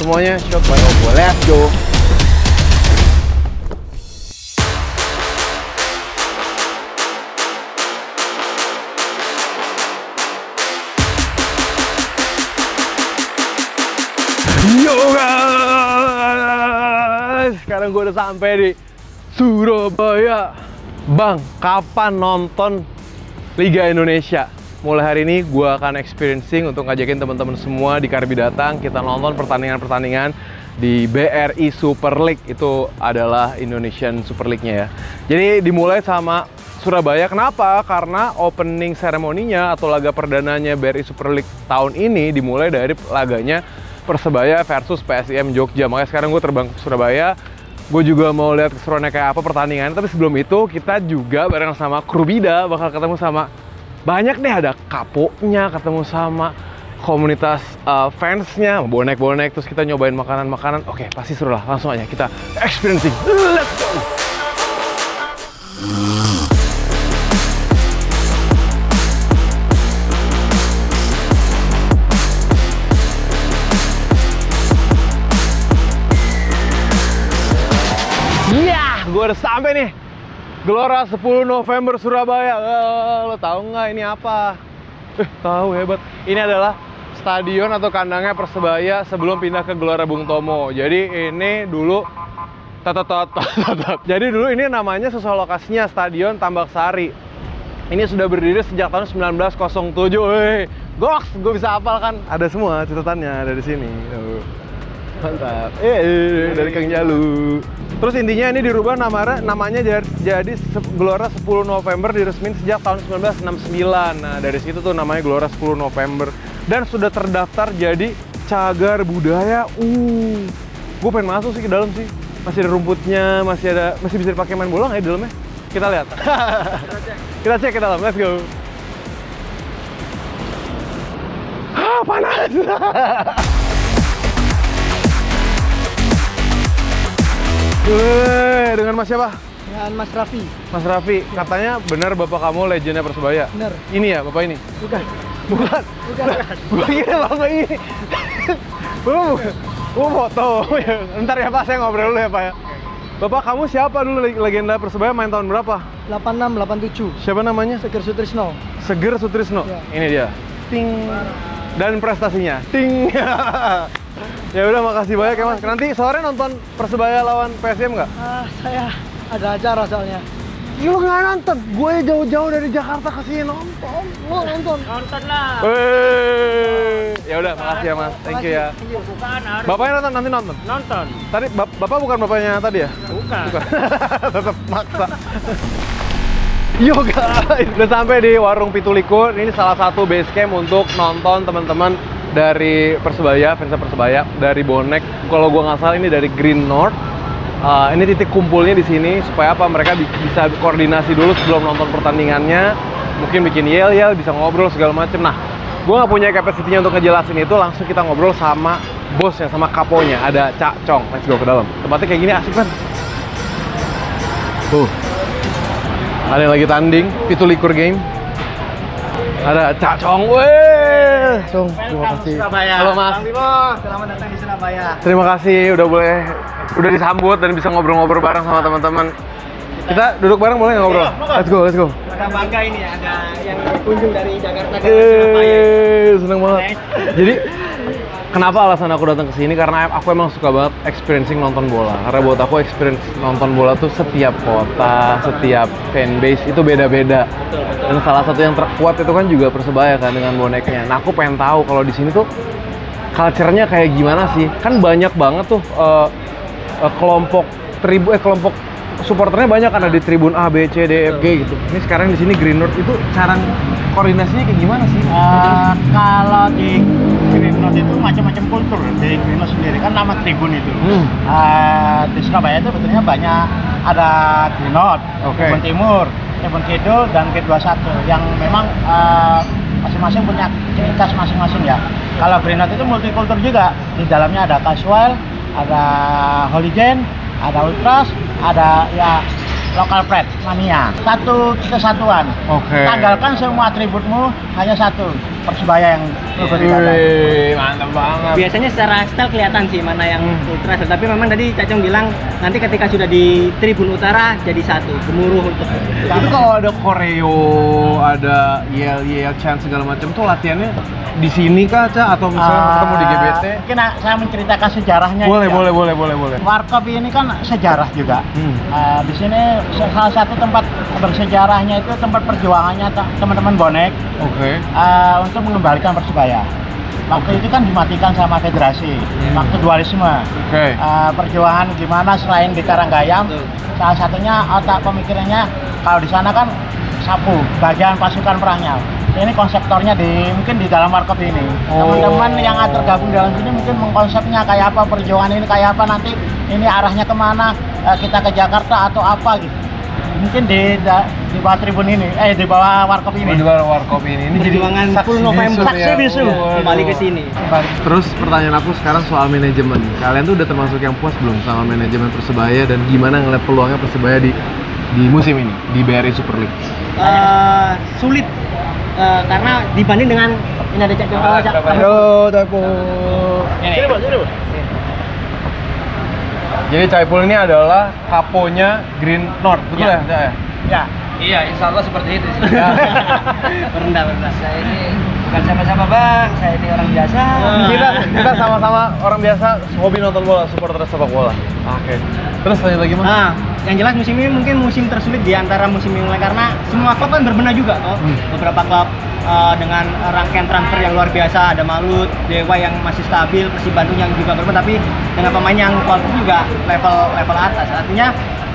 semuanya shot by Oppo. Let's go. Yo guys, sekarang gue udah sampai di Surabaya. Bang, kapan nonton Liga Indonesia? Mulai hari ini gue akan experiencing untuk ngajakin teman-teman semua di Karbi datang. Kita nonton pertandingan-pertandingan di BRI Super League. Itu adalah Indonesian Super League-nya ya. Jadi dimulai sama Surabaya. Kenapa? Karena opening seremoninya atau laga perdananya BRI Super League tahun ini dimulai dari laganya Persebaya versus PSIM Jogja. Makanya sekarang gue terbang ke Surabaya. Gue juga mau lihat keseruannya kayak apa pertandingan. Tapi sebelum itu kita juga bareng sama kru Bida bakal ketemu sama banyak deh, ada kaponya, ketemu sama komunitas fansnya, bonek-bonek, terus kita nyobain makanan-makanan. Oke, pasti seru lah. Langsung aja kita experiencing. Let's go. Gue udah sampai nih, Gelora 10 November Surabaya. Lo tahu nggak ini apa? Tahu, hebat. Ini adalah stadion atau kandangnya Persebaya sebelum pindah ke Gelora Bung Tomo. Jadi ini dulu Jadi dulu ini namanya sesuai lokasinya Stadion Tambak Sari. Ini sudah berdiri sejak tahun 1907. Goks, gue bisa hafal kan? Ada semua catatannya ada di sini. Mantap. Dari Kang Jalu. Terus intinya ini dirubah namanya jadi Gelora 10 November, diresmin sejak tahun 1969. Nah, dari situ tuh namanya Gelora 10 November dan sudah terdaftar jadi cagar budaya. Gue pengen masuk sih ke dalam sih. Masih ada rumputnya, masih bisa dipakai main bola nggak ya di dalamnya? Kita lihat. Kita cek ke dalam. Let's go. Panas. Dengan Mas siapa? Dengan Mas Raffi. Mas Raffi, katanya benar bapak kamu legendnya Persebaya? Benar. Ini ya bapak ini? Bukan. Bukan? Gue kira bapak ini. Gue foto. Ntar ya Pak, saya ngobrol dulu ya Pak ya. Bapak kamu siapa dulu legenda Persebaya, main tahun berapa? 86, 87. Siapa namanya? Seger Sutrisno. Seger Sutrisno? Ya. Ini dia. Ting. Dan prestasinya. Ting. Ya udah, makasih banyak ya Mas. Nanti sore nonton Persebaya lawan PSM nggak? Saya ada acara soalnya. Lu nggak nonton? Gue jauh-jauh dari Jakarta ke sini nonton. Lo nonton? Nonton lah. Ya udah, makasih ya Mas. Thank you ya. Bukan harus Bapaknya nonton, nanti nonton. nonton. Tadi Bapak bukan bapaknya tadi ya? Bukan. Tetap maksa. Yo guys, udah sampai di warung Pitulikur. Ini salah satu base camp untuk nonton teman-teman dari Persebaya, fans Persebaya, dari bonek. Kalau gua nggak salah ini dari Green North. Ini titik kumpulnya di sini supaya apa? Mereka bisa koordinasi dulu sebelum nonton pertandingannya. Mungkin bikin yel-yel, bisa ngobrol segala macem. Nah, gua nggak punya capacity-nya untuk ngejelasin itu. Langsung kita ngobrol sama bosnya, sama kaponya. Ada Cak Cong. Let's go ke dalam. Tempatnya kayak gini asik kan? Tuh. Ada yang lagi tanding, Pitulikur game. Ada Cak Cong, weh. Cong, terima kasih. Surabaya. Halo Mas. Bang Bimo, selamat datang di Surabaya. Terima kasih udah disambut dan bisa ngobrol-ngobrol bareng sama teman-teman. Kita duduk bareng boleh nggak ngobrol? Let's go. Ada bangga ini ya, ada yang berkunjung dari Jakarta ke Surabaya. Seneng banget. Jadi kenapa alasan aku datang ke sini? Karena aku emang suka banget experiencing nonton bola. Karena buat aku experience nonton bola tuh setiap kota, setiap fanbase itu beda-beda. Dan salah satu yang terkuat itu kan juga Persebaya kan dengan boneknya. Nah, aku pengen tahu kalau di sini tuh culture-nya kayak gimana sih? Kan banyak banget tuh kelompok supporternya banyak kan, ada di tribun A, B, C, D, F, G gitu. Ini sekarang di sini Green North itu cara koordinasinya kayak gimana sih? Kalau di Green North itu macam-macam kultur di Green North sendiri kan nama tribun itu. Di Surabaya itu sebetulnya banyak, ada Green North, Tribun Timur, Tribun Kidul, dan K21 yang memang masing-masing punya ciri khas masing-masing ya. Kalau Green North itu multikultur juga, di dalamnya ada casual, ada hooligan, ada ultras, ada ya lokal pride mania. Satu kesatuan. Oke. Tanggalkan semua atributmu hanya satu. Persebaya yang logo di dada. Wih, mantap banget. Biasanya secara style kelihatan sih mana yang ultra, tapi memang tadi Cacong bilang nanti ketika sudah di Tribun Utara jadi satu, gemuruh untuk Itu kalau ada koreo, ada yel chant segala macam tuh latihannya di sini kah, Ca? Atau misalnya ketemu di GBT? Mungkin saya menceritakan sejarahnya. Boleh, ya. boleh. Warkop ini kan sejarah juga. Di sini salah satu tempat bersejarahnya itu tempat perjuangannya teman-teman bonek Oke. untuk mengembalikan Persebaya. Waktu itu kan dimatikan sama federasi, waktu dualisme. Oke. Perjuangan gimana selain di Karanggayam, salah satunya otak pemikirannya kalau di sana kan sapu, bagian pasukan perangnya. Ini konseptornya mungkin di dalam warkop ini. Teman-teman yang tergabung dalam sini mungkin mengkonsepnya kayak apa, perjuangan ini kayak apa, nanti ini arahnya kemana, kita ke Jakarta atau apa gitu. Mungkin di bawah tribun ini, di bawah warkop ini. Di luar warkop ini perjuangan jadi 10 November Saksi bisu. kembali ke sini. Terus pertanyaan aku sekarang soal manajemen. Kalian tuh udah termasuk yang puas belum sama manajemen Persebaya dan gimana ngeliat peluangnya Persebaya di musim ini di BRI Super League? Sulit karena dibanding dengan ini ada Cacong. Halo, Caipul. Sini, Bos, sini, Bos. Jadi Caipul ini adalah kaponya Green North, betul ya? Ya. Ya. Iya, insya Allah seperti itu sih. Rendah. Saya ini bukan sama-sama bang, saya ini orang biasa. Kita sama-sama orang biasa hobi nonton bola, supporter sepak bola. Oke. Terus lanjut lagi, Mas? Nah, yang jelas musim ini mungkin musim tersulit di antara musim yang lain karena semua klub kan berbenah juga toh. Beberapa klub dengan rangkaian transfer yang luar biasa, ada Malut, Dewa yang masih stabil, Persib Bandung yang juga berbenah, tapi dengan pemain yang kualitas juga level atas. Artinya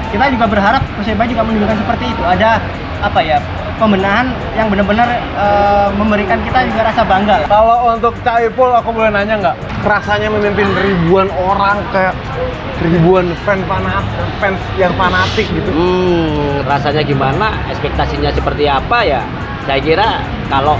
kita juga berharap Persebaya juga menunjukkan seperti itu. Ada apa ya, pembenahan yang benar-benar memberikan kita juga rasa bangga. Kalau untuk Caipul, aku boleh nanya nggak? Rasanya memimpin ribuan orang, kayak ribuan fans yang fanatik gitu. Rasanya gimana? Ekspektasinya seperti apa ya? Saya kira kalau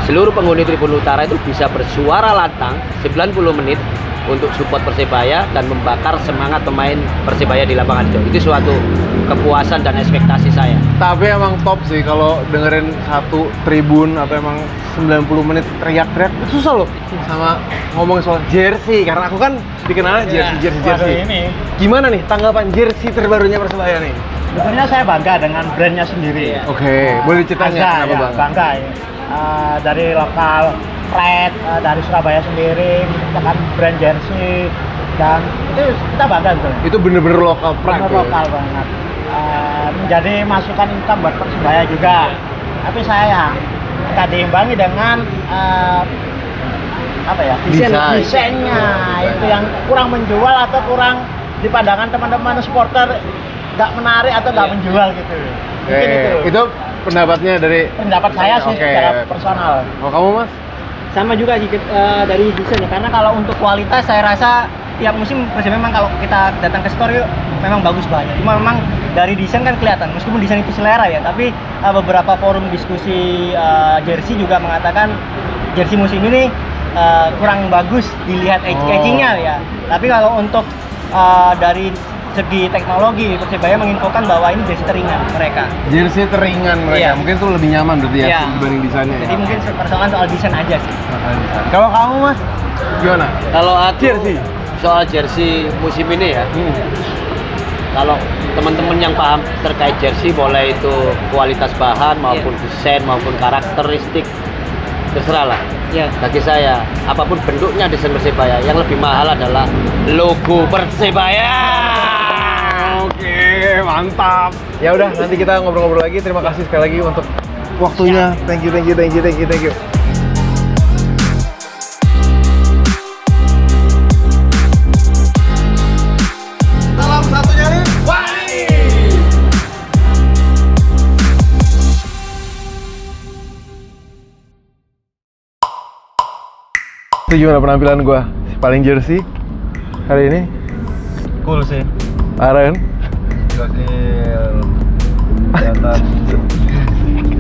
seluruh penghuni Tribun Utara itu bisa bersuara lantang 90 menit untuk support Persebaya dan membakar semangat pemain Persebaya di lapangan hijau. Itu suatu kepuasan dan ekspektasi saya. Tapi emang top sih kalau dengerin satu tribun atau emang 90 menit teriak-teriak itu susah loh. Sama ngomongin soal jersey, karena aku kan dikenalnya jersey. Waduh, ini. Gimana nih tanggapan jersey terbarunya Persebaya nih? Sebetulnya saya bangga dengan brandnya sendiri. Oke, boleh diceritain Bangga, kenapa ya, bangga ya. Dari lokal Red, dari Surabaya sendiri, kita kan brand jersey, dan itu kita bangga sebetulnya. Itu bener-bener lokal pride. Bener lokal banget. Menjadi masukan income buat Persebaya juga. Tapi saya kita diimbangi dengan apa ya, desainnya itu yang kurang menjual atau kurang di pandangan teman-teman supporter, nggak menarik atau nggak menjual gitu. Mungkin Itu pendapatnya dari pendapat saya sih secara personal. Oh, kamu Mas? Sama juga sih dari desain ya, karena kalau untuk kualitas saya rasa tiap musim Persebaya memang kalau kita datang ke store memang bagus banyak. Cuma memang dari desain kan kelihatan, meskipun desain itu selera ya, tapi beberapa forum diskusi jersey juga mengatakan jersey musim ini kurang bagus dilihat edging-nya ya. Tapi kalau untuk dari segi teknologi, Persebaya menginfokan bahwa ini jersey teringan mereka. Jersey teringan mereka, Iya. mungkin tuh lebih nyaman berarti ya dibanding desainnya. Jadi mungkin persoalan soal desain aja sih. Kalau kamu Mas, gimana? Kalau aku Jersey. soal jersey musim ini ya, kalau teman-teman yang paham terkait jersey, boleh itu kualitas bahan maupun desain maupun karakteristik, terserah lah. Bagi saya, apapun bentuknya desain Persebaya, yang lebih mahal adalah logo Persebaya. Oke, mantap. Ya udah, nanti kita ngobrol-ngobrol lagi. Terima kasih sekali lagi untuk waktunya. Thank you. Salam satunya nih. Itu gimana penampilan gua? Paling jersey hari ini? Cool sih. Aren? Gokil.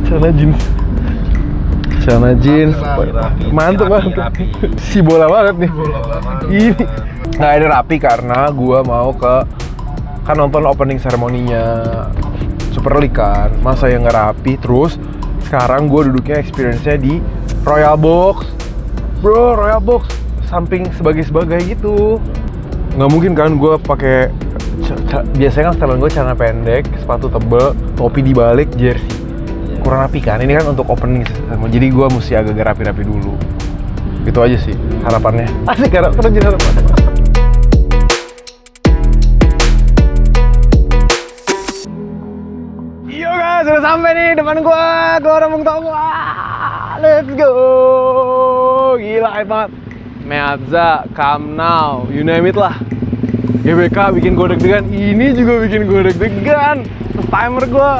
Celana jeans. Rapi, Mantep banget. Si bola banget nih. Ini. Nah, ini rapi karena gua mau kan nonton opening seremoninya Super League kan. Masa yang nggak rapi, terus Sekarang gue duduknya experience-nya di Royal Box. Bro, Royal Box samping sebagai gitu. Nggak mungkin kan gue pakai biasanya kan setelan gue celana pendek, sepatu tebel, topi dibalik, jersey. Kurang rapi kan? Ini kan untuk opening, jadi gue mesti agak rapi-rapi dulu. Itu aja sih harapannya. Asik kan? Terus harapan. Yo guys, sudah sampai nih depan gua Bung Tomo. Let's go. Gila hype banget. Meazza, Come Now, you name it lah. GBK bikin gue deg-degan, ini juga bikin gue deg-degan. Terus timer gue.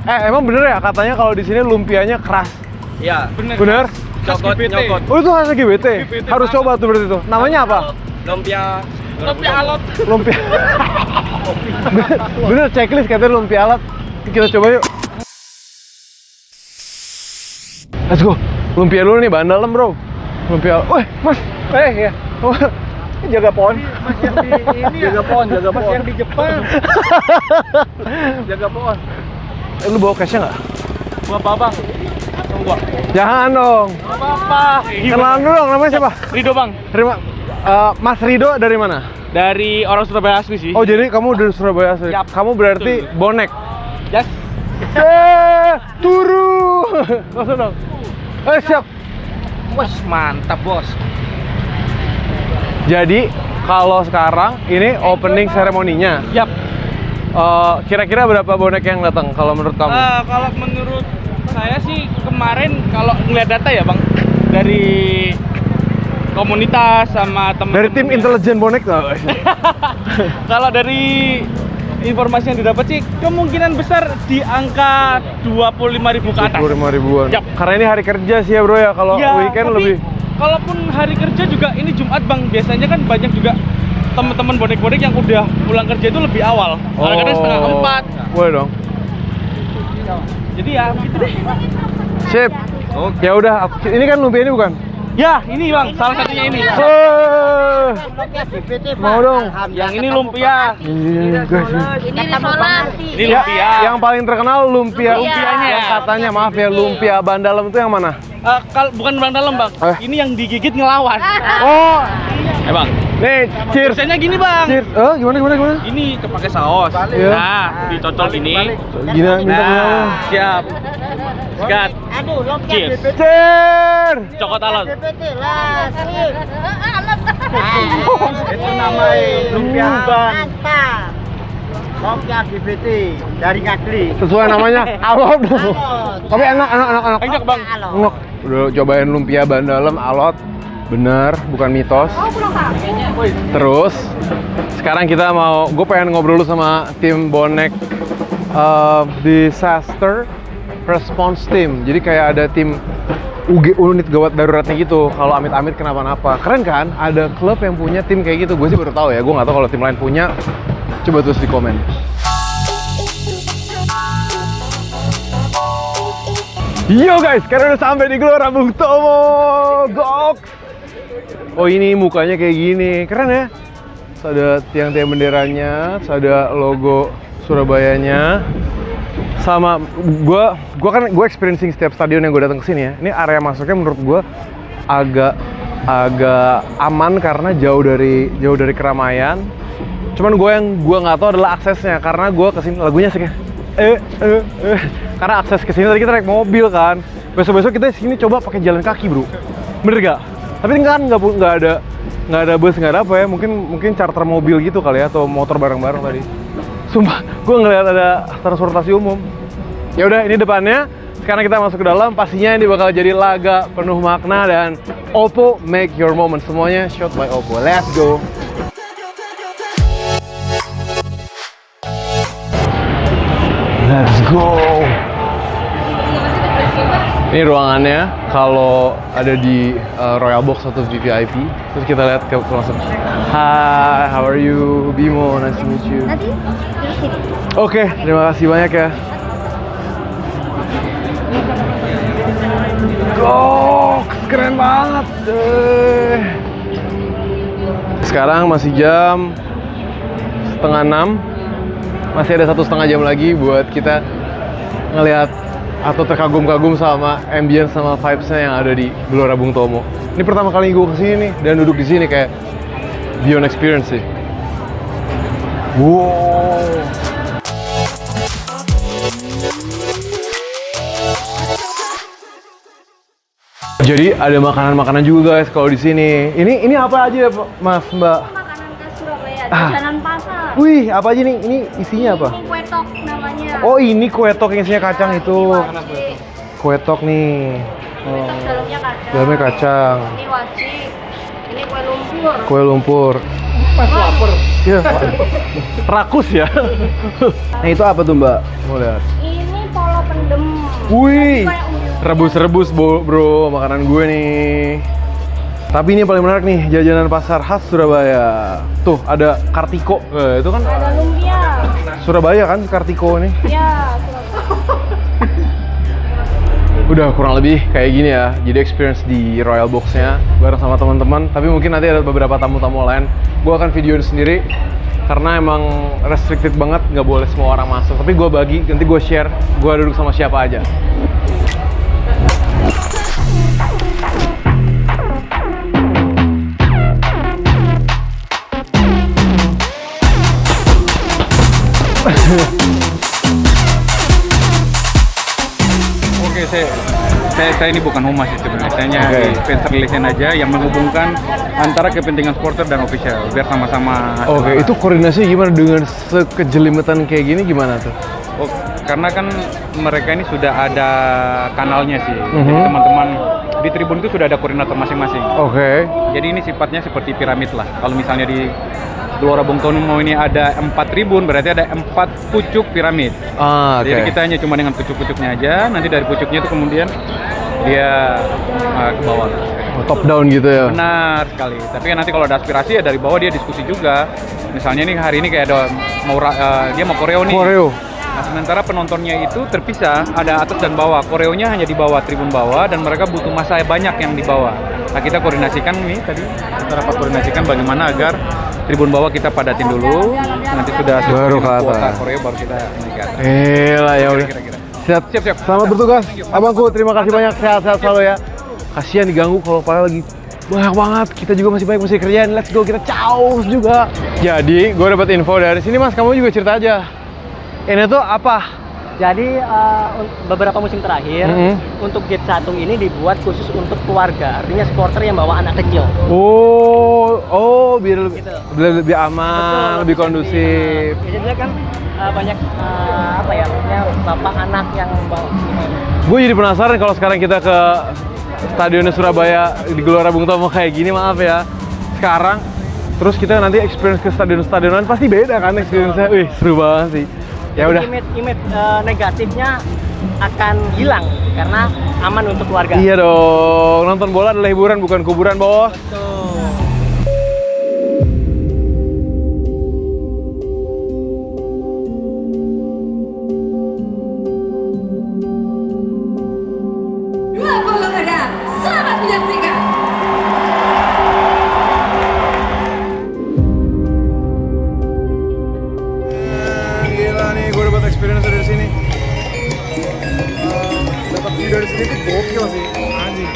Emang bener ya katanya kalau di sini lumpianya keras? Iya, Bener? nyokot. Oh itu khas GBT? Harus coba tuh berarti tuh. Namanya apa? Lumpia alot. Lumpia. Bener checklist katanya lumpia alat. Kita coba yuk. Let's go. Lumpia dulu nih, bahan dalam bro. Lumpia. Wih, mas. Ya. Oh, jaga pohon. Mas yang di ini jaga pohon. Mas yang di Jepang. Jaga pohon. Lu bawa cashnya nggak? Gua apa bang? Gua. Jangan dong. Apa? Kenalan dulu dong, namanya siapa? Rido bang. Terima. Mas Rido dari mana? Dari orang Surabaya asli sih. Oh jadi kamu dari Surabaya asli. Yap. Kamu berarti bonek. Yes. Turu. Langsung dong. Siap. Wes mantap bos. Jadi kalau sekarang ini opening seremoninya. Yap. Kira-kira berapa bonek yang datang kalau menurut kamu? Kalau menurut saya sih kemarin kalau ngeliat data ya bang dari komunitas sama teman. Dari tim intelijen bonek nggak? Kalau dari informasi yang didapat sih kemungkinan besar di angka 25.000 ke atas. 25 ribuan. Yap. Karena ini hari kerja sih ya bro ya. Kalau Ya, weekend tapi lebih. Kalaupun hari kerja juga ini Jumat bang, biasanya kan banyak juga teman-teman bonek-bonek yang udah pulang kerja itu lebih awal. Kadang-kadang setengah 4. Boleh dong. Jadi ya gitu deh. Sip. Ya udah. Ini kan lumpia ini bukan? Ya ini bang, salah satunya ini. Mau dong. Yang ini lumpia. Iya guys. Ini isolasi. Ini lumpia. Yang paling terkenal lumpia. Lumpianya. Yang katanya maaf ya lumpia ban dalam itu yang mana? Kalau bukan bang dalam bang, ini yang digigit ngelawan. Oh. Bang. Nih, cheers. Biasanya gini bang. Cheers. Gimana? Ini kepake saus. Iya. Nah, dicocol gini. Gina minta Nah, siap. Sikat. Aduh, lompia Cheers. BPT. Cheers. Cokot alot. BPT lah, sip. Itu namanya lumpia ban. Mantap. Lumpia BPT dari Ngagli. Sesuai namanya alot. Tapi enak. Enak bang. Enak. Udah cobain lumpia ban dalam alot. Bener, bukan mitos. Terus sekarang kita gue pengen ngobrol dulu sama tim bonek Disaster Response Team. Jadi kayak ada tim unit gawat daruratnya gitu. Kalau amit-amit kenapa-napa. Keren kan? Ada klub yang punya tim kayak gitu. Gue sih baru tahu ya. Gue nggak tahu kalau tim lain punya. Coba tulis di komen. Yo guys, sekarang udah sampai di Gelora Bung Tomo. Goks. Oh ini mukanya kayak gini, keren ya. Terus ada tiang-tiang benderanya, terus ada logo Surabayanya. Sama gue experiencing setiap stadion yang gue datang ke sini ya. Ini area masuknya menurut gue agak aman karena jauh dari keramaian. Cuman gue nggak tahu adalah aksesnya karena gue kesini lagunya sih kayak karena akses kesini tadi kita naik mobil kan. Besok kita sini coba pakai jalan kaki bro, bener gak? Tapi kan nggak ada bus, nggak ada apa ya, mungkin charter mobil gitu kali ya, atau motor bareng-bareng tadi. Sumpah, gue ngeliat ada transportasi umum. Ya udah, ini depannya. Sekarang kita masuk ke dalam. Pastinya ini bakal jadi laga penuh makna dan Oppo make your moment. Semuanya shot by Oppo. Let's go. Let's go. Ini ruangannya kalau ada di Royal Box atau VVIP. Terus kita lihat ke langsung. Hi, how are you? Bimo, nice to meet you. Nanti duduk sini. Oke, terima kasih banyak ya. Goks, keren banget. Sekarang masih jam 5:30. masih ada 1,5 jam lagi buat kita ngelihat atau terkagum-kagum sama ambience sama vibes-nya yang ada di Gelora Bung Tomo. Ini pertama kali gue kesini nih dan duduk di sini kayak beyond experience sih. Wow. Jadi ada makanan-makanan juga guys kalau di sini. Ini apa aja ya, Mas, Mbak? Makanan khas Surabaya, jajanan pasar. Wih, apa aja nih? Ini isinya apa? Ini kue tok namanya. Oh, ini kue tok yang isinya kacang Nah, itu. Ini wajik. Kue tok nih. Kue tok dalamnya kacang. Dalamnya kacang. Ini wajik. Ini kue lumpur. Kue lumpur. Pas lapar. Iya, rakus ya. Nah, itu apa tuh, Mbak? Mau lihat. Ini polo pendem. Wih, Kayak unyu. rebus-rebus bro, makanan gue nih. Tapi ini yang paling menarik nih, jajanan pasar khas Surabaya. Tuh, ada Kartiko. Itu kan Ada lumpia. Surabaya kan Kartiko nih. Ya, Surabaya. Udah kurang lebih kayak gini ya. Jadi experience di Royal Box-nya bareng sama teman-teman. Tapi mungkin nanti ada beberapa tamu-tamu lain. Gue akan videoin sendiri karena emang restricted banget, nggak boleh semua orang masuk. Tapi gue bagi, nanti gue share gue duduk sama siapa aja. Oke, saya ini bukan humas sih sebenarnya. Saya Oke. event relation aja yang menghubungkan antara kepentingan supporter dan official biar sama-sama. Oke, itu koordinasi gimana dengan sekejelimetan kayak gini gimana tuh? Oh, karena kan mereka ini sudah ada kanalnya sih. Jadi Mhm. teman-teman di tribun itu sudah ada koordinator masing-masing. Oke. Jadi ini sifatnya seperti piramid lah. Kalau misalnya di Gelora Bung Tomo ini ada 4 tribun, berarti ada 4 pucuk piramid. Ah, oke. Jadi kita hanya cuma dengan pucuk-pucuknya aja. Nanti dari pucuknya itu kemudian dia ke bawah. Oh, top down gitu ya. Benar sekali. Tapi kan nanti kalau ada aspirasi ya dari bawah dia diskusi juga. Misalnya nih hari ini kayak ada dia mau koreo nih. Koreo. Nah, sementara penontonnya itu terpisah, ada atas dan bawah. Koreonya hanya di bawah, tribun bawah, dan mereka butuh masa banyak yang di bawah. Nah, kita koordinasikan nih tadi, kita rapat koordinasikan bagaimana agar tribun bawah kita padatin dulu. Nanti sudah sesuai Baru dengan ke kuota atas. koreo baru kita naik ke atas. Lah ya udah. Kira-kira. Siap, Siap. Selamat bertugas, abangku. Terima kasih banyak. Sehat-sehat selalu ya. Kasihan diganggu kalau padahal lagi banyak banget. Kita juga masih banyak mesti kerjaan. Let's go, kita caus juga. Jadi, gue dapat info dari sini, Mas. Kamu juga cerita aja. Ini tuh apa? Jadi beberapa musim terakhir untuk gate 1 ini dibuat khusus untuk keluarga, artinya supporter yang bawa anak kecil. Oh, biar lebih, Gitu. lebih aman, lebih kondusif. Biasanya kan banyak apa ya, bapak anak yang bawa. Gue jadi penasaran kalau sekarang kita ke Stadion Surabaya di Gelora Bung Tomo kayak gini, maaf ya. Sekarang, terus kita nanti experience ke stadion-stadion lain pasti beda kan experience-nya. Wih, seru banget sih. Ya udah. Image negatifnya akan hilang karena aman untuk keluarga. Iya dong, nonton bola adalah hiburan bukan kuburan, bos. Dua golongan, selamat menyaksikan. Gila nih, gue dapat experience dari sini. Dapat view dari sini tuh gokil sih, anjing.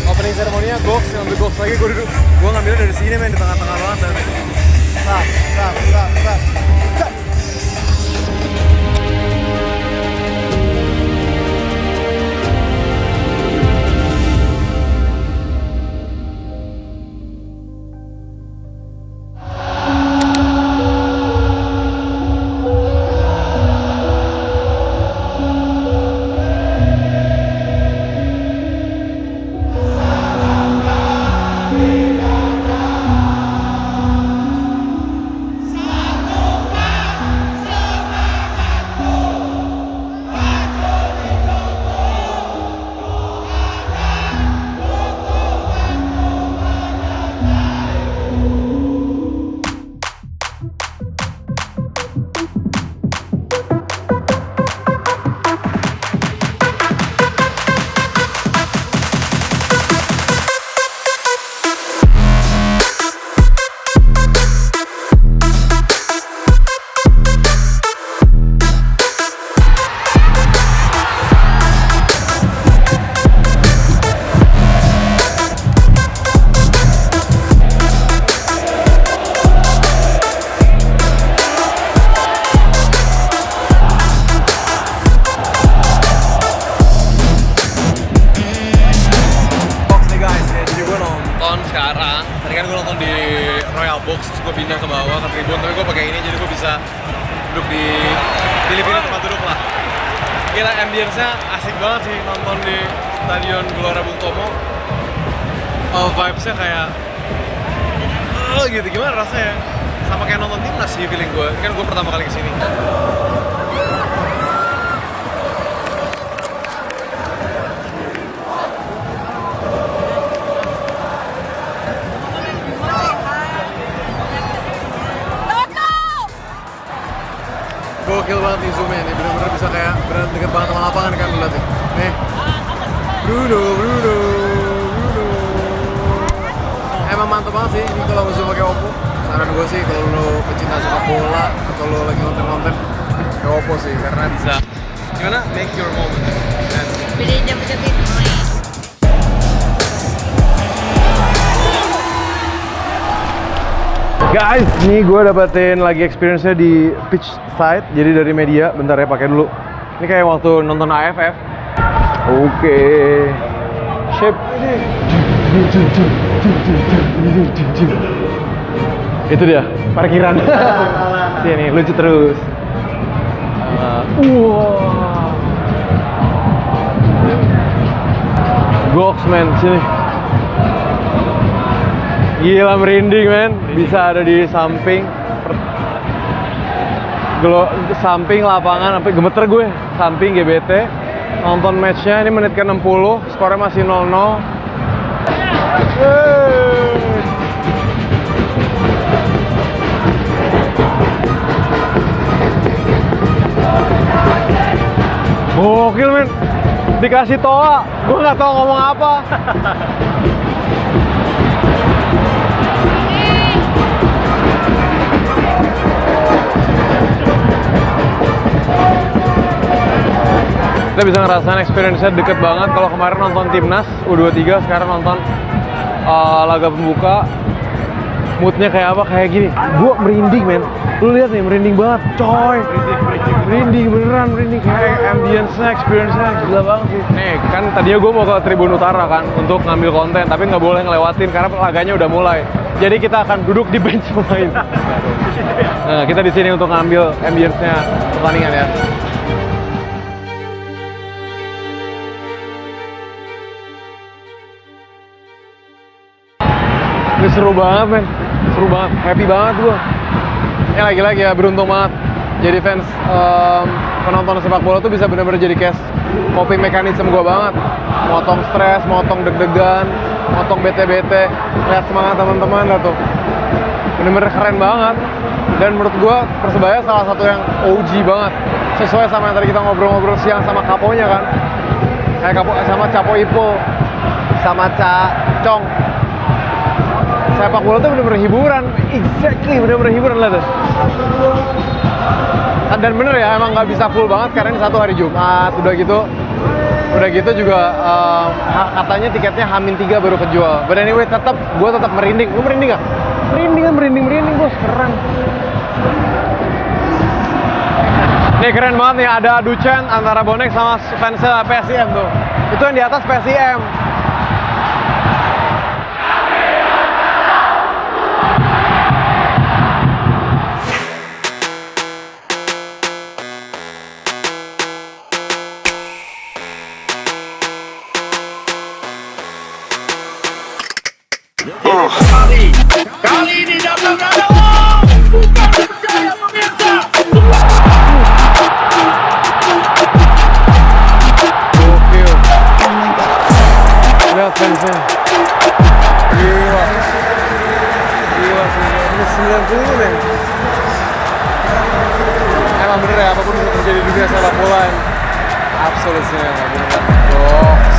Opening ceremony-nya goks, ngambil goks lagi, gue duduk. Gue ngambilnya dari sini, men, di tengah-tengah banget. Sap. box, terus gue pindah ke bawah ke tribun, tapi gue pakai ini jadi gue bisa duduk di pilih-pilih tempat duduk lah. Gila, ambience-nya asik banget sih nonton di Stadion Gelora Bung Tomo. Vibes-nya kayak gitu, gimana rasanya? Sama kayak nonton timnas sih feeling gue, kan gue pertama kali kesini. Gokil banget nih zoom-nya nih, bener-bener bisa kayak bener deket banget sama lapangan kan, lihat nih. Nih, Bruno. Emang mantep banget sih ini kalau zoom pakai Oppo. Saran gue sih kalau lo pecinta sepak bola atau lo lagi nonton ke Oppo sih, karena bisa gimana make your moment. Beli jam-jam itu. Guys, nih gue dapetin lagi experience-nya di pitch side, jadi dari media. Bentar ya, pakai dulu. Ini kayak waktu nonton AFF. Oke. Shape. Itu dia, parkiran. Sini, lucu terus. Wow. Goks, man, sini. Gila, merinding men, bisa ada di samping samping lapangan, sampai gemeter gue, samping GBT. Nonton matchnya, ini menit ke-60, skornya masih 0-0. Gokil men, dikasih toa, gue nggak tahu ngomong apa. Kita bisa ngerasain experience-nya deket banget. Kalau kemarin nonton Timnas U23, sekarang nonton laga pembuka. Moodnya kayak apa? Kayak gini. Gua merinding men. Lu lihat nih, merinding banget, coy. Merinding beneran, merinding. Kayak ambience-nya, experience-nya gila banget sih. Nih, kan tadinya gua mau ke Tribun Utara kan untuk ngambil konten, tapi nggak boleh ngelewatin karena laganya udah mulai. Jadi kita akan duduk di bench pemain. Nah, kita di sini untuk ngambil ambience-nya pertandingan ya. Ini seru banget men, seru banget, happy banget gua. Ini lagi-lagi ya, beruntung banget jadi fans penonton sepak bola tuh bisa bener-bener jadi cash coping mechanism gua banget. Motong stres, motong deg-degan, motong bete-bete. Lihat semangat teman-teman lah tuh, bener-bener keren banget. Dan menurut gua Persebaya salah satu yang OG banget, sesuai sama yang tadi kita ngobrol-ngobrol siang sama Kaponya kan. Kayak Kapo sama Capo Ipo, sama Cong. Sepak bola tuh bener-bener hiburan, exactly, bener-bener hiburan lah tuh. Dan bener ya, emang nggak bisa full banget karena ini satu hari Jumat. Udah gitu juga katanya tiketnya H-3 baru kejual. But anyway, gue tetap merinding. Lu merinding nggak? Merinding bos, keren. Nih keren banget nih, ada adu chant antara bonek sama fansnya PSIM tuh. Itu yang di atas PSIM. Kali ini dapat bukan percaya pemirsa. Gokil. Lihat fansnya. Gila sih, ini 90 men. Emang bener ya, apapun bisa terjadi di dunia sepak bola. Absolutely nggak bener. Goks.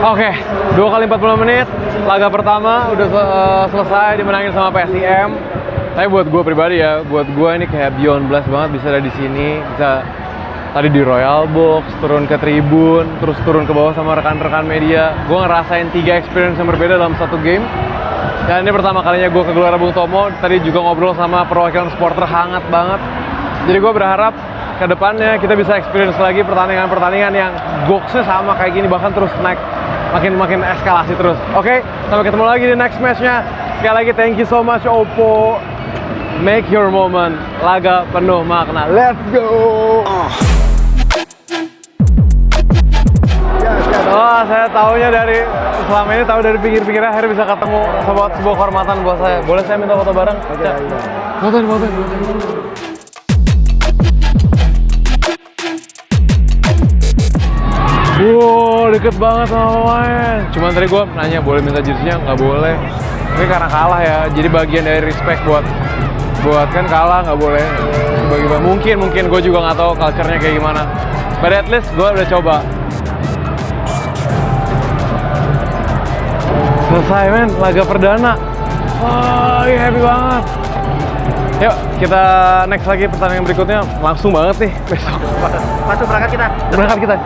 Oke, 2 kali 40 menit, laga pertama udah selesai dimenangin sama PSIM. Tapi buat gue pribadi ya, buat gue ini kayak beyond blast banget bisa ada di sini, bisa tadi di Royal Box, turun ke tribun, terus turun ke bawah sama rekan-rekan media. Gue ngerasain 3 experience yang berbeda dalam satu game. Dan ini pertama kalinya gue ke Gelora Bung Tomo. Tadi juga ngobrol sama perwakilan supporter, hangat banget. Jadi gue berharap ke depannya kita bisa experience lagi pertandingan-pertandingan yang goksnya sama kayak gini, bahkan terus naik makin eskalasi terus. Oke, sampai ketemu lagi di next match-nya. Sekali lagi thank you so much Oppo. Make your moment laga penuh makna. Let's go. Oh, saya taunya dari selama ini tahu dari pinggir-pinggir, akhirnya bisa ketemu sebuah kehormatan buat saya. Boleh saya minta foto bareng? Ya. Foto. Wow, deket banget sama pemain. Cuman tadi gue nanya boleh minta jersey-nya, nggak boleh. Ini karena kalah ya, jadi bagian dari respect buat kan kalah nggak boleh. Mungkin gue juga nggak tahu culture-nya kayak gimana. But at least gue udah coba. Selesai men, laga perdana. Oh, happy banget. Yuk, kita next lagi pertandingan berikutnya. Langsung banget nih besok. Masuk berangkat kita. Berangkat kita.